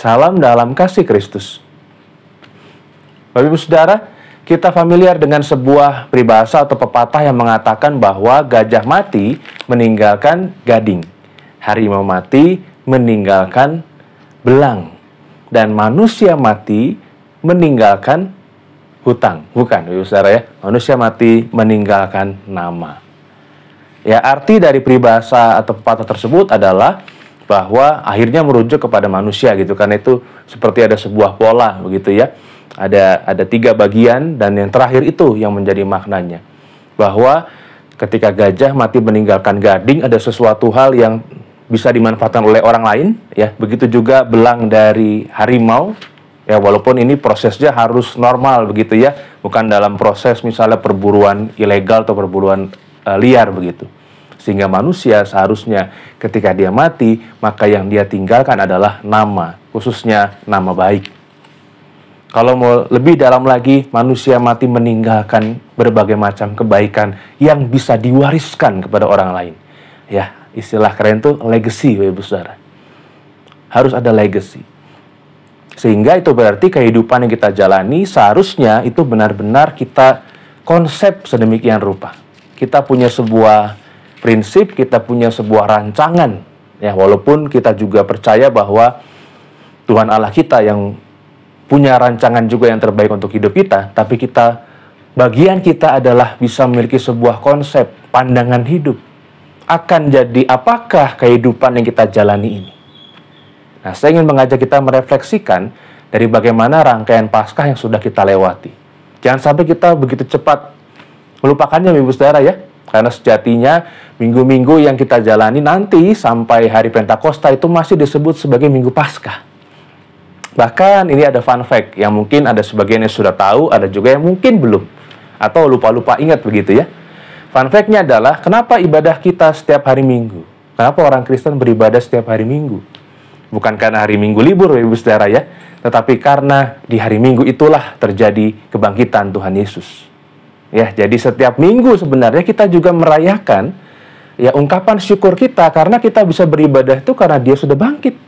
Salam dalam kasih Kristus. Bapak Ibu Saudara, kita familiar dengan sebuah peribahasa atau pepatah yang mengatakan bahwa gajah mati meninggalkan gading, harimau mati meninggalkan belang, dan manusia mati meninggalkan hutang. Bukan, Ibu Saudara ya. Manusia mati meninggalkan nama. Ya, arti dari peribahasa atau pepatah tersebut adalah bahwa akhirnya merujuk kepada manusia gitu. Karena itu seperti ada sebuah pola begitu ya. Ada 3 bagian dan yang terakhir itu yang menjadi maknanya. Bahwa ketika gajah mati meninggalkan gading, ada sesuatu hal yang bisa dimanfaatkan oleh orang lain ya. Begitu juga belang dari harimau. Ya, walaupun ini prosesnya harus normal begitu ya, bukan dalam proses misalnya perburuan ilegal atau perburuan liar begitu. Sehingga manusia seharusnya ketika dia mati, maka yang dia tinggalkan adalah nama, khususnya nama baik. Kalau mau lebih dalam lagi, manusia mati meninggalkan berbagai macam kebaikan yang bisa diwariskan kepada orang lain. Ya, istilah keren itu legacy, Ibu Saudara. Harus ada legacy. Sehingga itu berarti kehidupan yang kita jalani seharusnya itu benar-benar kita konsep sedemikian rupa. Kita punya sebuah prinsip, kita punya sebuah rancangan. Ya, walaupun kita juga percaya bahwa Tuhan Allah kita yang punya rancangan juga yang terbaik untuk hidup kita, tapi bagian kita adalah bisa memiliki sebuah konsep, pandangan hidup. Akan jadi apakah kehidupan yang kita jalani ini? Nah, saya ingin mengajak kita merefleksikan dari bagaimana rangkaian Paskah yang sudah kita lewati. Jangan sampai kita begitu cepat melupakannya, Ibu Saudara ya. Karena sejatinya minggu-minggu yang kita jalani nanti sampai hari Pentakosta itu masih disebut sebagai Minggu Paskah. Bahkan ini ada fun fact yang mungkin ada sebagian yang sudah tahu, ada juga yang mungkin belum. Atau lupa-lupa ingat begitu ya. Fun fact-nya adalah kenapa ibadah kita setiap hari Minggu? Kenapa orang Kristen beribadah setiap hari Minggu? Bukan karena hari Minggu libur, Ibu Saudara ya. Tetapi karena di hari Minggu itulah terjadi kebangkitan Tuhan Yesus. Ya, jadi setiap minggu sebenarnya kita juga merayakan ya ungkapan syukur kita karena kita bisa beribadah itu karena Dia sudah bangkit.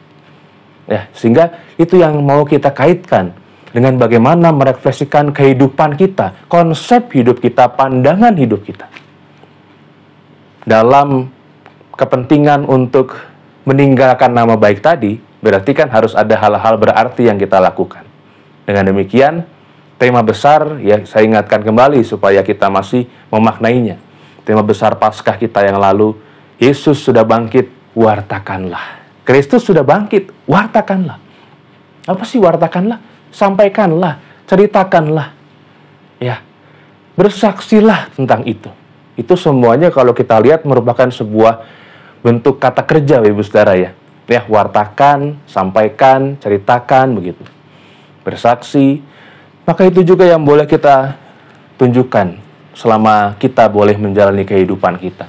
Ya, sehingga itu yang mau kita kaitkan dengan bagaimana merefleksikan kehidupan kita, konsep hidup kita, pandangan hidup kita. Dalam kepentingan untuk meninggalkan nama baik tadi, berarti kan harus ada hal-hal berarti yang kita lakukan. Dengan demikian, tema besar, ya saya ingatkan kembali supaya kita masih memaknainya. Tema besar Paskah kita yang lalu, Yesus sudah bangkit, wartakanlah. Kristus sudah bangkit, wartakanlah. Apa sih wartakanlah? Sampaikanlah, ceritakanlah. Ya, bersaksilah tentang itu. Itu semuanya kalau kita lihat merupakan sebuah bentuk kata kerja, Ibu Saudara ya. Ya, wartakan, sampaikan, ceritakan begitu. Bersaksi. Maka itu juga yang boleh kita tunjukkan selama kita boleh menjalani kehidupan kita.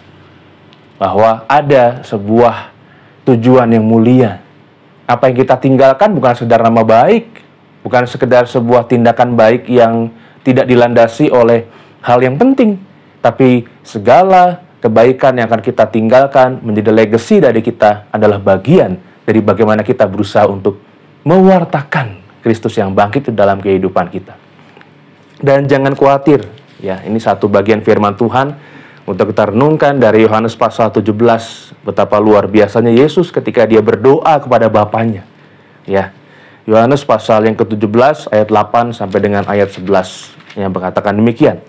Bahwa ada sebuah tujuan yang mulia. Apa yang kita tinggalkan bukan sekedar nama baik, bukan sekedar sebuah tindakan baik yang tidak dilandasi oleh hal yang penting, tapi segala kebaikan yang akan kita tinggalkan menjadi legacy dari kita adalah bagian dari bagaimana kita berusaha untuk mewartakan Kristus yang bangkit di dalam kehidupan kita. Dan jangan khawatir, ya, ini satu bagian firman Tuhan untuk kita renungkan dari Yohanes pasal 17, betapa luar biasanya Yesus ketika dia berdoa kepada Bapanya. Ya, Yohanes pasal yang ke-17 ayat 8 sampai dengan ayat 11 yang mengatakan demikian.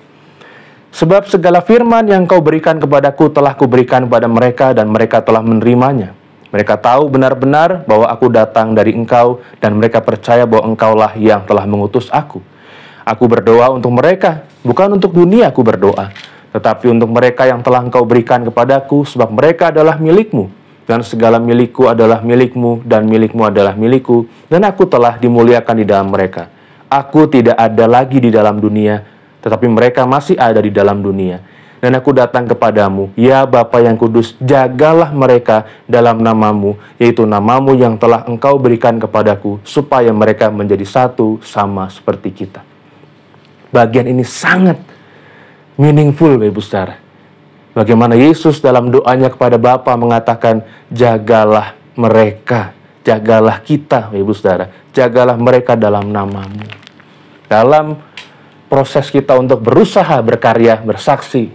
Sebab segala firman yang kau berikan kepadaku telah kuberikan kepada mereka dan mereka telah menerimanya. Mereka tahu benar-benar bahwa aku datang dari engkau dan mereka percaya bahwa engkaulah yang telah mengutus aku. Aku berdoa untuk mereka, bukan untuk dunia aku berdoa, tetapi untuk mereka yang telah engkau berikan kepadaku, sebab mereka adalah milikmu, dan segala milikku adalah milikmu, dan milikmu adalah milikku, dan aku telah dimuliakan di dalam mereka. Aku tidak ada lagi di dalam dunia, tetapi mereka masih ada di dalam dunia. Dan aku datang kepadamu, ya Bapa yang kudus, jagalah mereka dalam namamu, yaitu namamu yang telah engkau berikan kepadaku, supaya mereka menjadi satu sama seperti kita. Bagian ini sangat meaningful, Ibu Saudara. Bagaimana Yesus dalam doanya kepada Bapa mengatakan, jagalah mereka. jagalah kita, Ibu Saudara, jagalah mereka dalam nama-Mu. Dalam proses kita untuk berusaha, berkarya, bersaksi,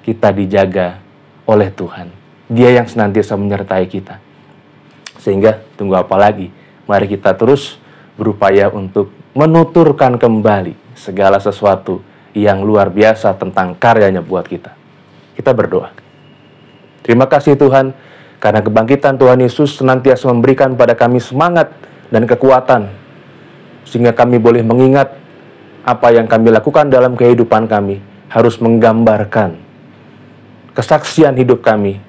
kita dijaga oleh Tuhan. Dia yang senantiasa menyertai kita. Sehingga tunggu apa lagi? Mari kita terus berupaya untuk menuturkan kembali segala sesuatu yang luar biasa tentang karyanya buat kita. Kita berdoa. Terima kasih Tuhan, karena kebangkitan Tuhan Yesus senantiasa memberikan pada kami semangat dan kekuatan, sehingga kami boleh mengingat apa yang kami lakukan dalam kehidupan kami harus menggambarkan kesaksian hidup kami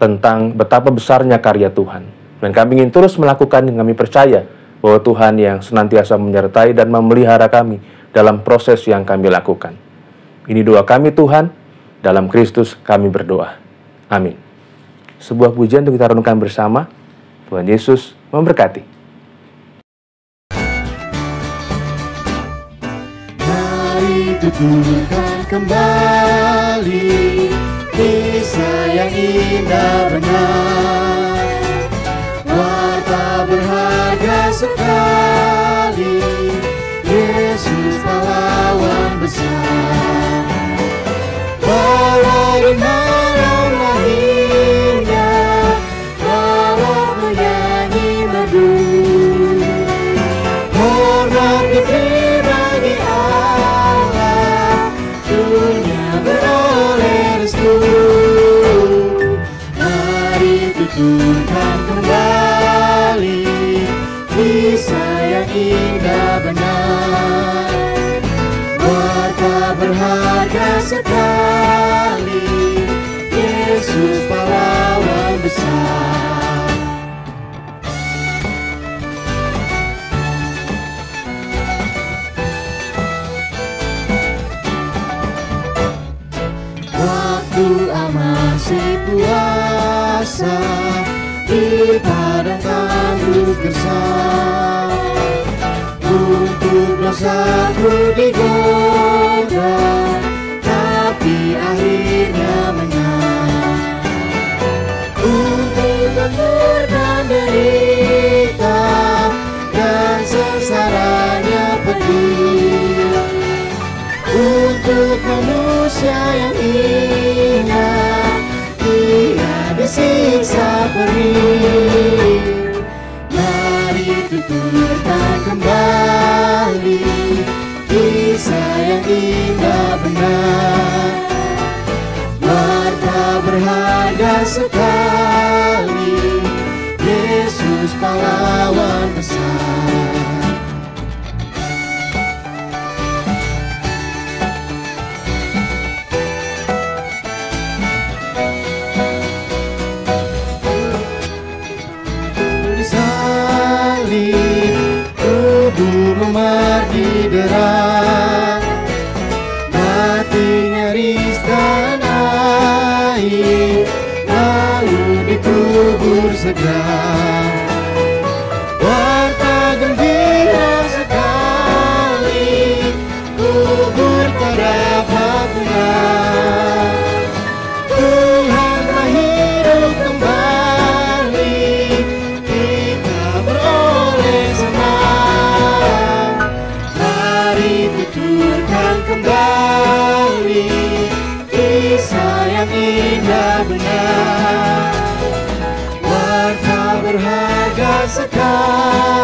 tentang betapa besarnya karya Tuhan. Dan kami ingin terus melakukan yang kami percaya bahwa Tuhan yang senantiasa menyertai dan memelihara kami dalam proses yang kami lakukan. Ini doa kami Tuhan, dalam Kristus kami berdoa. Amin. Sebuah pujian untuk kita renungkan bersama. Tuhan Yesus memberkati. Mari tuturkan kembali kisah yang indah benar, warta berharga sekali, Yesus pahlawan besar. Walau malam lahirnya, walau menyanyi merdu, hormat diberi bagi Allah, dunia beroleh restu. Mari tuturkan kembali kisah yang indah benar, warta berharga sekali, Yesus pahlawan besar. Waktu masih puasa, di padang tandus gersang, untuk dosaku digoda, tapi akhirnya menang. Untuk lembur dan derita, dan sengsaranya pedih, untuk manusia yang hina, Dia disiksa perih. Mari tuturkan kembali kisah yang indah benar, warta berharga sekali, Yesus pahlawan besar. Tubuh memar didera, mati nyaris dan air, lalu dikubur segera. Warta gembira sekali, kubur tak haknya, Tuhan telah hidup kembali, kita beroleh senang. Mari tuturkan kembali kisah yang indah benar, warta berharga sekali,